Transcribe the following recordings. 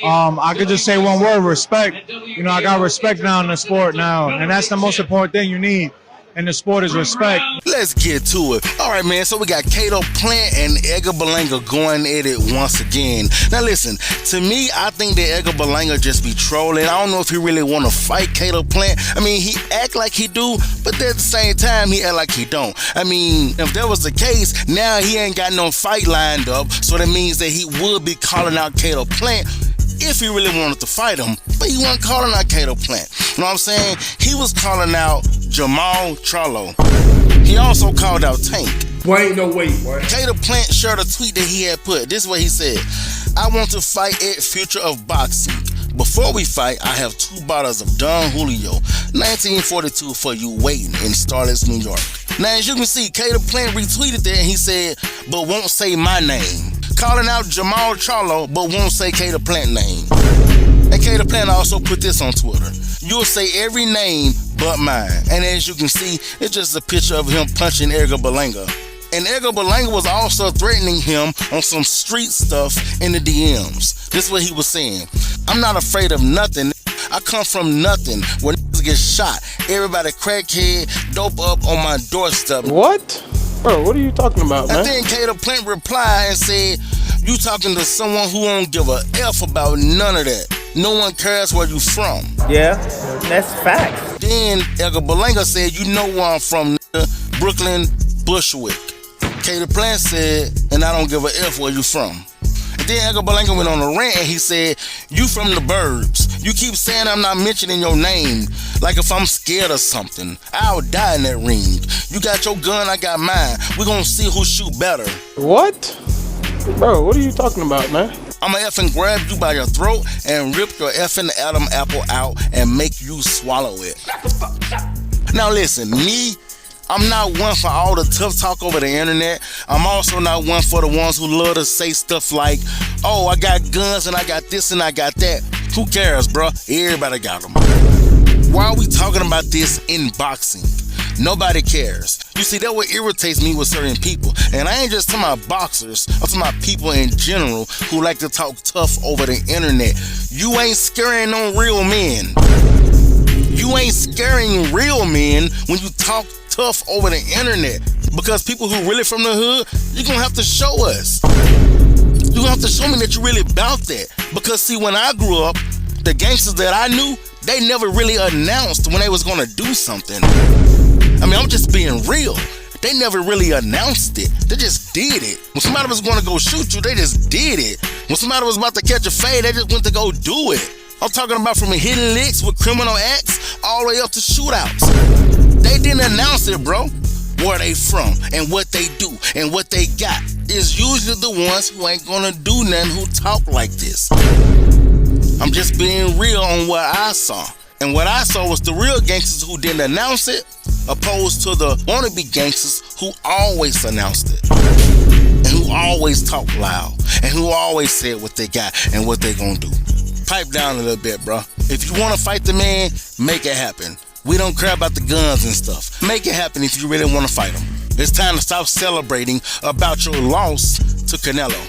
I could just say one word: respect. You know, I got respect now in the sport now, and that's the most important thing you need in the sport is respect. Let's get to it. All right, man. So we got Cato Plant and EDGAR Berlanga going at it once again. Now, listen. To me, I think that EDGAR Berlanga just be trolling. I don't know if he really want to fight Cato Plant. I mean, he act like he do, but at the same time, he act like he don't. I mean, if that was the case, now he ain't got no fight lined up, so that means that he would be calling out Cato Plant if he really wanted to fight him, but he wasn't calling out Cato Plant. You know what I'm saying? He was calling out Jamal Charlo. He also called out Tank. Boy, ain't no way, boy. Cato Plant shared a tweet that he had put. This is what he said. I want to fight at Future of Boxing. Before we fight, I have 2 bottles of Don Julio 1942 for you waiting in Starless, New York. Now, as you can see, Cato Plant retweeted that and he said, but won't say my name. Calling out Jamal Charlo, but won't say Cato Plant name. And Cato Plant also put this on Twitter. You'll say every name but mine. And as you can see, it's just a picture of him punching EDGAR Berlanga. And EDGAR Berlanga was also threatening him on some street stuff in the DMs. This is what he was saying. I'm not afraid of nothing. I come from nothing. When niggas get shot, everybody crackhead, dope up on my doorstep. What? Bro, what are you talking about, man? And then Cato Plant replied and said, you talking to someone who won't give a F about none of that. No one cares where you from. Yeah, that's facts. Then EDGAR Berlanga said, you know where I'm from, nigga. Brooklyn, Bushwick. Cato Plant said, and I don't give a F where you from. And then EDGAR Berlanga went on a rant and he said, you from the burbs. You keep saying I'm not mentioning your name. Like if I'm scared or something. I'll die in that ring. You got your gun, I got mine. We gonna see who shoot better. What? Bro, what are you talking about, man? I'ma effing grab you by your throat and rip your effing Adam apple out and make you swallow it. Now listen, me, I'm not one for all the tough talk over the internet. I'm also not one for the ones who love to say stuff like, oh, I got guns and I got this and I got that. Who cares, bro? Everybody got them. Why are we talking about this in boxing? Nobody cares. You see, that what irritates me with certain people. And I ain't just talking about boxers. I'm talking about people in general who like to talk tough over the internet. You ain't scaring no real men. You ain't scaring real men when you talk tough over the internet. Because people who really from the hood, you're going to have to show us. You're going to have to show me that you really about that. Because see, when I grew up, the gangsters that I knew, they never really announced when they was going to do something. I mean, I'm just being real. They never really announced it. They just did it. When somebody was going to go shoot you, they just did it. When somebody was about to catch a fade, they just went to go do it. I'm talking about from hitting licks with criminal acts all the way up to shootouts. They didn't announce it, bro. Where they from and what they do and what they got. It's usually the ones who ain't gonna do nothing who talk like this. I'm just being real on what I saw. And what I saw was the real gangsters who didn't announce it, opposed to the wannabe gangsters who always announced it. And who always talk loud. And who always said what they got and what they gonna do. Pipe down a little bit, bro. If you wanna fight the man, make it happen. We don't care about the guns and stuff. Make it happen if you really wanna fight him. It's time to stop celebrating about your loss to Canelo.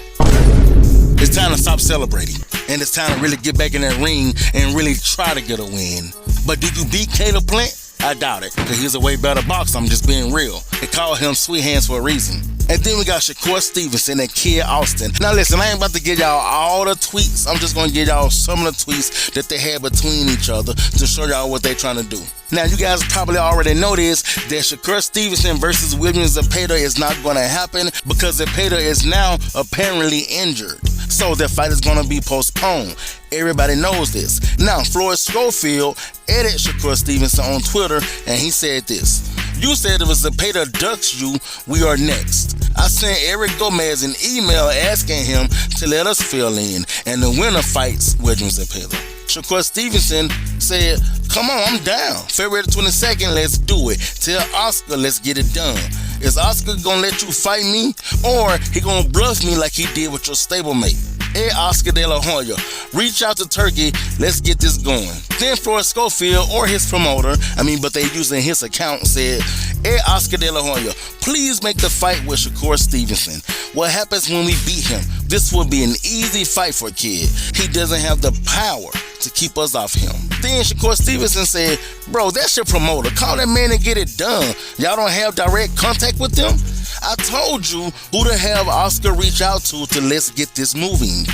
It's time to stop celebrating. And it's time to really get back in that ring and really try to get a win. But did you beat Cato Plant? I doubt it, because he's a way better boxer. I'm just being real. They call him Sweet Hands for a reason. And then we got SHAKUR Stevenson and Kid Austin. Now listen, I ain't about to give y'all all the tweets. I'm just going to give y'all some of the tweets that they had between each other to show y'all what they're trying to do. Now you guys probably already know this, that SHAKUR Stevenson versus William Zepeda is not going to happen because Zepeda is now apparently injured. So that fight is going to be postponed. Everybody knows this. Now, FLOYD SCHOFIELD edited SHAKUR Stevenson on Twitter, and he said this. You said if Zepeda ducks you, we are next. I sent Eric Gomez an email asking him to let us fill in, and the winner fights William Zepeda. SHAKUR Stevenson said, come on, I'm down. February 22nd, let's do it. Tell Oscar, let's get it done. Is Oscar gonna let you fight me? Or he gonna bluff me like he did with your stablemate? Hey, Oscar De La Hoya, reach out to Turkey, let's get this going. Then FLOYD SCHOFIELD or his promoter, but they using his account, said, hey, Oscar De La Hoya, please make the fight with SHAKUR Stevenson. What happens when we beat him? This would be an easy fight for Kid. He doesn't have the power to keep us off him. Then Shakur Stevenson said, bro, that's your promoter. Call that man and get it done. Y'all don't have direct contact with them? I told you who to have Oscar reach out to let's get this moving.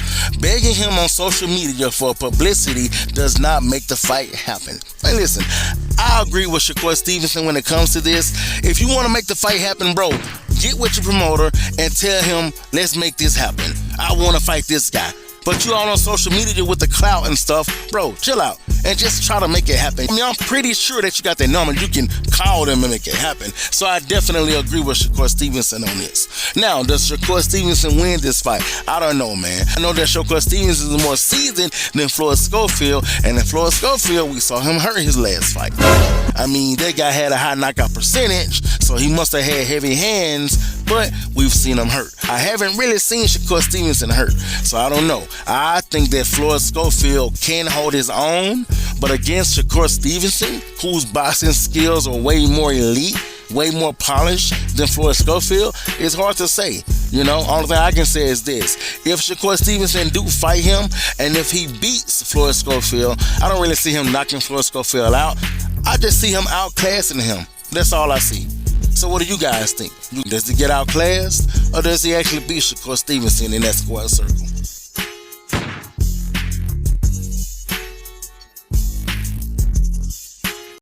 Begging him on social media for publicity does not make the fight happen. Hey, listen, I agree with Shakur Stevenson when it comes to this. If you want to make the fight happen, bro, get with your promoter and tell him, let's make this happen. I want to fight this guy. But you all on social media with the clout and stuff, bro, chill out and just try to make it happen. I mean, I'm pretty sure that you got their number. You can call them and make it happen. So I definitely agree with Shakur Stevenson on this. Now, does Shakur Stevenson win this fight? I don't know, man. I know that Shakur Stevenson is more seasoned than Floyd Schofield, and in Floyd Schofield, we saw him hurt his last fight. I mean, that guy had a high knockout percentage, so he must have had heavy hands, but we've seen him hurt. I haven't really seen Shakur Stevenson hurt, so I don't know. I think that Floyd Schofield can hold his own, but against Shakur Stevenson, whose boxing skills are way more elite, way more polished than Floyd Schofield, it's hard to say. You know, only thing I can say is this. If Shakur Stevenson do fight him, and if he beats Floyd Schofield, I don't really see him knocking Floyd Schofield out. I just see him outclassing him. That's all I see. So what do you guys think? Does he get outclassed, or does he actually beat Shakur Stevenson in that square circle?